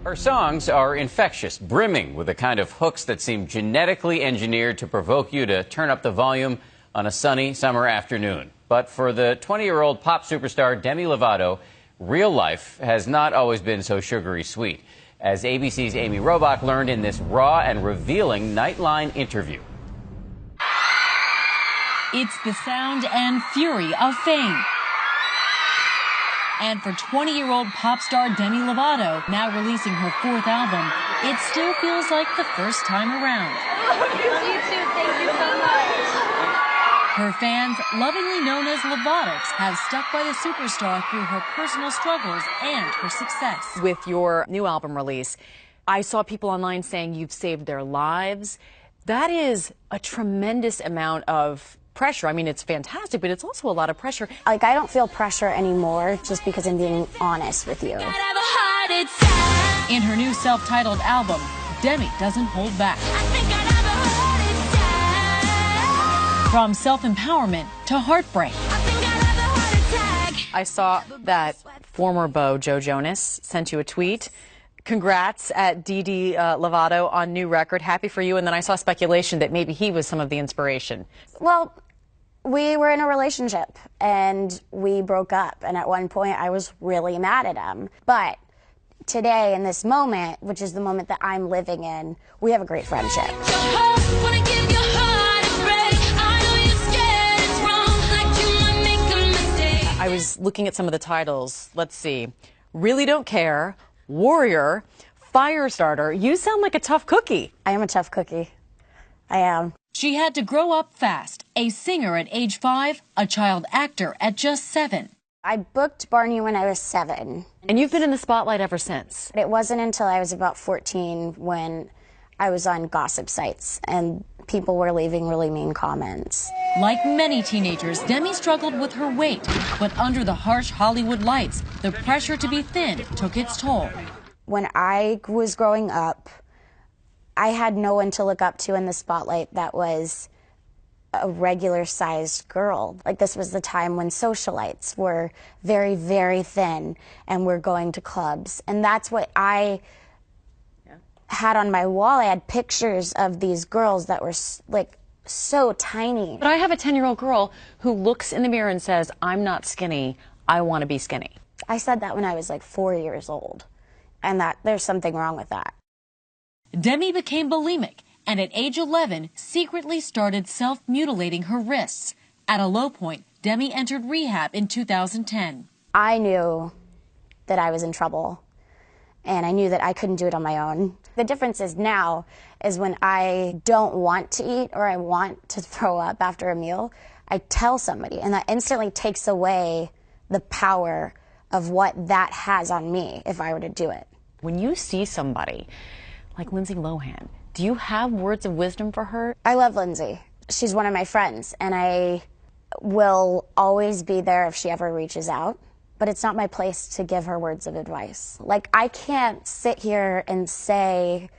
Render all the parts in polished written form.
Her songs are infectious, brimming with the kind of hooks that seem genetically engineered to provoke you to turn up the volume on a sunny summer afternoon. But for the 20-year-old pop superstar Demi Lovato, real life has not always been so sugary sweet, as ABC's Amy Robach learned in this raw and revealing Nightline interview. It's the sound and fury of fame. And for 20-year-old pop star Demi Lovato, now releasing her 4th album, it still feels like the first time around. You too, thank you so much. Her fans, lovingly known as Lovato's, have stuck by the superstar through her personal struggles and her success. With your new album release, I saw people online saying you've saved their lives. That is a tremendous amount of pressure. I mean, it's fantastic, but it's also a lot of pressure. Like, I don't feel pressure anymore just because I'm being honest with you. In her new self-titled album, Demi doesn't hold back. From self-empowerment to heartbreak. I saw that former beau, Joe Jonas, sent you a tweet. Congrats at Didi Lovato on new record. Happy for you. And then I saw speculation that maybe he was some of the inspiration. Well, we were in a relationship and we broke up. And at one point I was really mad at him. But today, in this moment, which is the moment that I'm living in, we have a great friendship. I was looking at some of the titles. Let's see. Really Don't Care, Warrior, Firestarter. You sound like a tough cookie. I am a tough cookie. I am. She had to grow up fast. A singer at age 5, a child actor at just 7. I booked Barney when I was 7. And you've been in the spotlight ever since. It wasn't until I was about 14 when I was on gossip sites and people were leaving really mean comments. Like many teenagers, Demi struggled with her weight, but under the harsh Hollywood lights, the pressure to be thin took its toll. When I was growing up, I had no one to look up to in the spotlight that was a regular-sized girl. Like, this was the time when socialites were very, very thin and were going to clubs. And that's what I had on my wall. I had pictures of these girls that were, like, so tiny. But I have a 10-year-old girl who looks in the mirror and says, I'm not skinny, I want to be skinny. I said that when I was like 4 years old, and that there's something wrong with that. Demi became bulimic and at age 11 secretly started self-mutilating her wrists. At a low point, Demi entered rehab in 2010. I knew that I was in trouble, and I knew that I couldn't do it on my own. The difference is now is when I don't want to eat or I want to throw up after a meal, I tell somebody, and that instantly takes away the power of what that has on me if I were to do it. When you see somebody like Lindsay Lohan, do you have words of wisdom for her? I love Lindsay. She's one of my friends, and I will always be there if she ever reaches out. But it's not my place to give her words of advice. Like, I can't sit here and say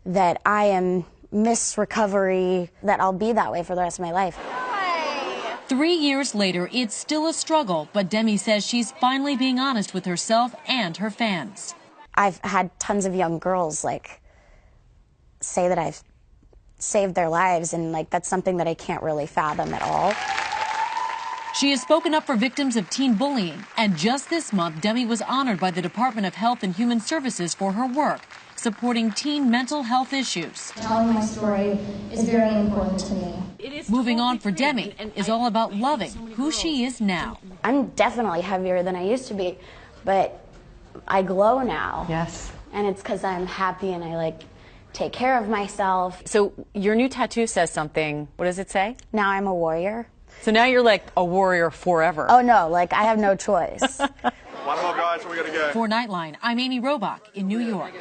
that I am Miss Recovery, that I'll be that way for the rest of my life. 3 years later, it's still a struggle, but Demi says she's finally being honest with herself and her fans. I've had tons of young girls, like, say that I've saved their lives, and, like, that's something that I can't really fathom at all. She has spoken up for victims of teen bullying, and just this month, Demi was honored by the Department of Health and Human Services for her work, supporting teen mental health issues. Telling my story is very important to me. Moving on for Demi is all about loving who she is now. I'm definitely heavier than I used to be, but I glow now. Yes. And it's because I'm happy and I, like, take care of myself. So your new tattoo says something. What does it say? Now I'm a warrior. So now you're like a warrior forever. Oh, no, like, I have no choice. One more, guys, we're going to go. For Nightline, I'm Amy Robach in New York.